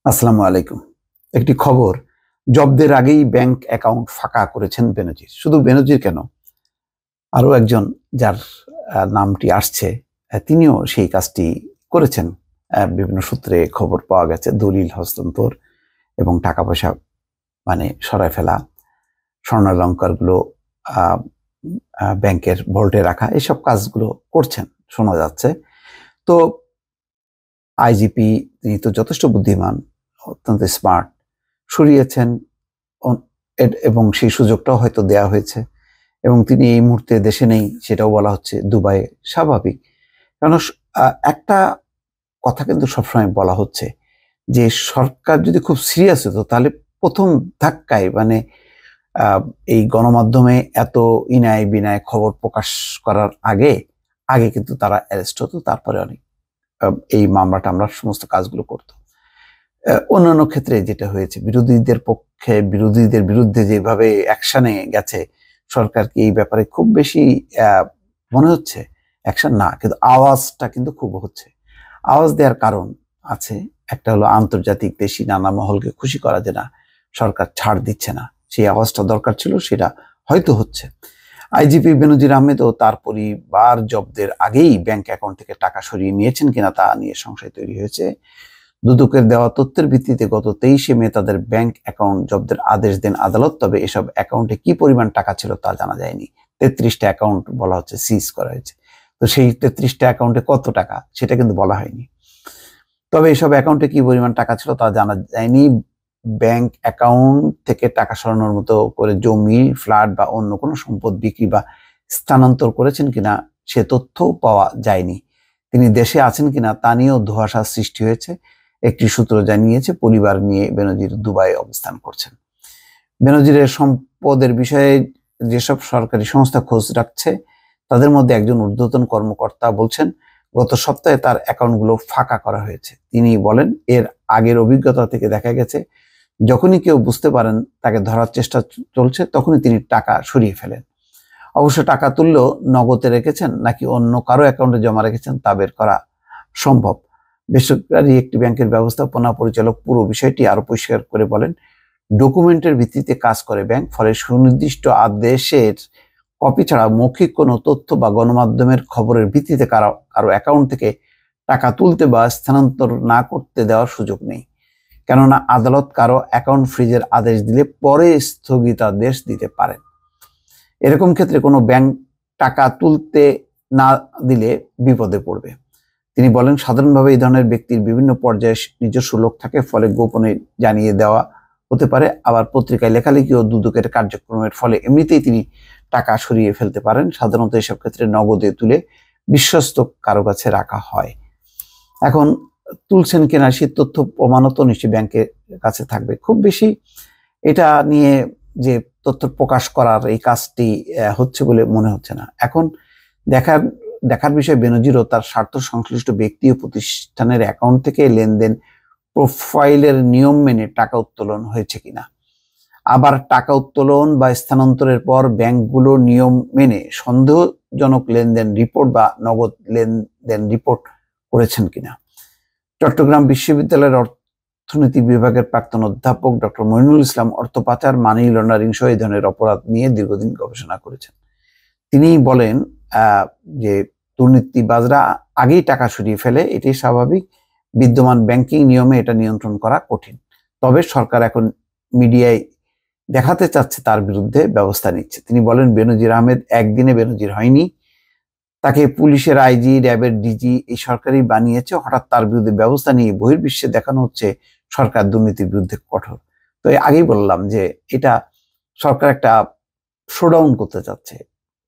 আসসালামু আলাইকুম। একটি খবর, জব্দের আগেই ব্যাংক অ্যাকাউন্ট ফাঁকা করেছেন বেনজির। শুধু বেনজির কেন, আরো একজন যার নামটি আসছে, তিনিও সেই কাজটি করেছেন। বিভিন্ন সূত্রে খবর পাওয়া গেছে, দলিল হস্তান্তর এবং টাকা পয়সা সরায় ফেলা, স্বর্ণালংকারগুলো আহ, ব্যাংকের ভল্টে রাখা, এসব কাজগুলো করছেন শোনা যাচ্ছে। তো আইজিপি, তিনি তো যথেষ্ট বুদ্ধিমান, অত্যন্ত স্মার্ট, সরিয়েছেন এবং সেই সুযোগটাও হয়তো দেয়া হয়েছে এবং তিনি এই মুহূর্তে দেশে নেই, সেটাও বলা হচ্ছে। দুবাই, স্বাভাবিক। কারণ একটা কথা কিন্তু সবসময় বলা হচ্ছে যে সরকার যদি খুব সিরিয়াস হতো তাহলে প্রথম ধাক্কায় আহ, এই গণমাধ্যমে এত ইনায় বিনায় খবর প্রকাশ করার আগে আগে কিন্তু তারা অ্যারেস্ট হতো, তারপরে অনেক এই মামলা টামলা সমস্ত কাজগুলো করতো। অন্যান্য ক্ষেত্রে যেটা হয়েছে, বিরোধীদের পক্ষে বিরোধীদের বিরুদ্ধে যেভাবে অ্যাকশনে গেছে সরকার, কি এই ব্যাপারে খুব বেশি মনে হচ্ছে অ্যাকশন না, কিন্তু আওয়াজটা কিন্তু খুব হচ্ছে। আওয়াজ দেওয়ার কারণ আছে, একটা হলো আন্তর্জাতিক দেশি নানা মহলকে খুশি করা, যে না, সরকার ছাড় দিচ্ছে না, সেই আওয়াজটা দরকার ছিল, সেটা হয়তো হচ্ছে। আইজিপি বেনজির আহমেদ ও তার পরিবার জব্দের আগেই ব্যাংক অ্যাকাউন্ট থেকে টাকা সরিয়ে নিয়েছেন কিনা তা নিয়ে সংশয় তৈরি হয়েছে। দুদকের দেওয়া তথ্যের ভিত্তিতে গত 23শে মে তাদের ব্যাংক অ্যাকাউন্ট জব্দের আদেশ দেন আদালত। তবে এসব অ্যাকাউন্টে কি পরিমাণ টাকা ছিল তা জানা যায়নি। 33টা অ্যাকাউন্ট বলা হচ্ছে সিজ করা হয়েছে, তো সেই 33টা অ্যাকাউন্টে কত টাকা সেটা কিন্তু বলা হয়নি। তবে এসব অ্যাকাউন্টে কি পরিমাণ টাকা ছিল তা জানা যায়নি। ব্যাংক অ্যাকাউন্ট থেকে টাকা সরানোর মতো করে জমি, ফ্ল্যাট বা অন্য কোনো সম্পদ বিক্রি বা স্থানান্তর করেছেন কিনা সে তথ্যও পাওয়া যায়নি। তিনি দেশে আছেন কিনা তা নিয়েও ধোঁয়াশার সৃষ্টি হয়েছে। একটি সূত্র জানিয়েছে, পরিবার নিয়ে বেনজির দুবাই অবস্থান করছেন। বেনজিরের সম্পদের বিষয়ে যেসব সরকারি সংস্থা খোঁজ রাখছে তাদের মধ্যে একজন ঊর্ধ্বতন কর্মকর্তা বলছেন, গত সপ্তাহে তার অ্যাকাউন্টগুলো ফাঁকা করা হয়েছে। তিনি বলেন, এর আগের অভিজ্ঞতা থেকে দেখা গেছে যখনই কেউ বুঝতে পারেন তাকে ধরার চেষ্টা চলছে তখনই তিনি টাকা সরিয়ে ফেলেন। অবশ্য টাকা তুললেও নগদে রেখেছেন নাকি অন্য কারো অ্যাকাউন্টে জমা রেখেছেন তা বের করা সম্ভব। বেসরকারি একটি ব্যাংকের ব্যবস্থাপনা পরিচালক পুরো বিষয়টি আরো পরিষ্কার করে বলেন, ডকুমেন্টের ভিত্তিতে কাজ করে ব্যাংক, ফলে সুনির্দিষ্ট আদেশের কপি ছাড়া মৌখিক কোনো তথ্য বা গণমাধ্যমের খবরের ভিত্তিতে কারো অ্যাকাউন্ট থেকে টাকা তুলতে বা স্থানান্তর না করতে দেওয়ার সুযোগ নেই। কেননা আদালত কারো অ্যাকাউন্ট ফ্রিজের আদেশ দিলে পরে স্থগিতাদেশ দিতে পারেন। এরকম ক্ষেত্রে কোনো ব্যাংক টাকা তুলতে না দিলে বিপদে পড়বে। তিনি বলেন, সাধারণভাবে এই ধরনের ব্যক্তির বিভিন্ন পর্যায়ে নিজস্ব লোক থাকে, ফলে গোপনে জানিয়ে দেওয়া হতে পারে। আবার পত্রিকায় লেখালেখি ও দুদকের কার্যক্রমের ফলে এমনিতেই তিনি টাকা সরিয়ে ফেলতে পারেন। সাধারণত এসব ক্ষেত্রে নগদে তুলে বিশ্বস্ত কারো কাছে রাখা হয়। এখন তুলছেন কিনা সে তথ্য প্রমাণত নিশ্চয়ই ব্যাংকের কাছে থাকবে। খুব বেশি এটা নিয়ে যে তথ্য প্রকাশ করার এই কাজটি হচ্ছে বলে মনে হচ্ছে না। এখন দেখার দেখার বিষয়, বেনজিরও তার স্বার্থ সংশ্লিষ্ট ব্যক্তি ও প্রতিষ্ঠানের অ্যাকাউন্ট থেকে লেনদেন প্রোফাইলের নিয়ম মেনে টাকা উত্তোলন হয়েছে কিনা। আবার টাকা উত্তোলন বা স্থানান্তরের পর ব্যাংকগুলো নিয়ম মেনে সন্দেহজনক লেনদেন রিপোর্ট বা নগদ লেনদেন রিপোর্ট করেছেন কিনা। চট্টগ্রাম বিশ্ববিদ্যালয়ের অর্থনীতি বিভাগের প্রাক্তন অধ্যাপক ডক্টর মইনুল ইসলাম অর্থ পাচার, মানি লন্ডারিং সহ এই ধরনের অপরাধ নিয়ে দীর্ঘদিন গবেষণা করেছেন। তিনি বলেন যে দুর্নীতিবাজরা আগেই টাকা সরিয়ে ফেলে, এটি স্বাভাবিক। বিদ্যমান ব্যাংকিং নিয়মে এটা নিয়ন্ত্রণ করা কঠিন। তবে সরকার এখন মিডিয়ায় দেখাতে চাচ্ছে তার বিরুদ্ধে ব্যবস্থা নিচ্ছে। তিনি বলেন, বেনজির আহমেদ একদিনে বেনজির হয়নি, তাকে পুলিশের আইজি, র্যাবের ডিজি এই সরকারই বানিয়েছে। হঠাৎ তার বিরুদ্ধে ব্যবস্থা নিয়ে বহির্বিশ্বে দেখানো হচ্ছে সরকার দুর্নীতির বিরুদ্ধে কঠোর। তো আগেই বললাম যে এটা সরকার একটা শোডাউন করতে চাচ্ছে,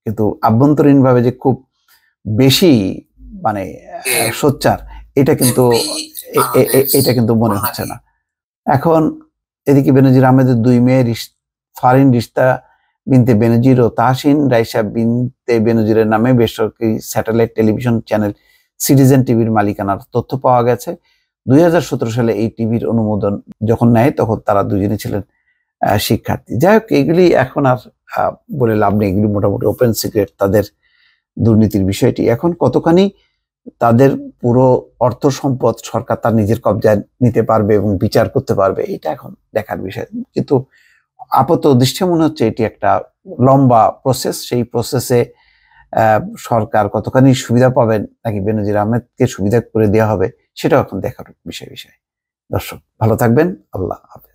কিন্তু আভ্যন্তরীণভাবে যে খুব বেশি মানে সোচ্চার, এটা কিন্তু এটা কিন্তু মনে হচ্ছে না। এখন এদিকে বেনজির আহমেদের দুই মেয়ে ফারিন রিশতা বিনতে বেনজির ও তাহসিন রাইসা বিনতে বেনজিরের নামে বেসরকারি স্যাটেলাইট টেলিভিশন চ্যানেল সিটিজেন টিভির মালিকানার তথ্য পাওয়া গেছে। 2017 সালে এই টিভির অনুমোদন যখন নেয় তখন তারা দুজনে ছিলেন শিক্ষার্থী। যাই হোক, এগুলি এখন আর বলে লাভ নেই, এগুলি মোটামুটি ওপেন সিক্রেট তাদের দুর্নীতির বিষয়টি। এখন কতখানি তাদের পুরো অর্থ সম্পদ সরকার তার নিজের কবজায় নিতে পারবে এবং বিচার করতে পারবে, এটা এখন দেখার বিষয়। কিন্তু আপাত দৃষ্টি মনে হচ্ছে এটি একটা লম্বা প্রসেস। সেই প্রসেসে সরকার কতখানি সুবিধা পাবেন নাকি বেনজির আহমেদকে সুবিধা করে দেওয়া হবে, সেটাও এখন দেখার বিষয়। দর্শক ভালো থাকবেন, আল্লাহ হাফেজ।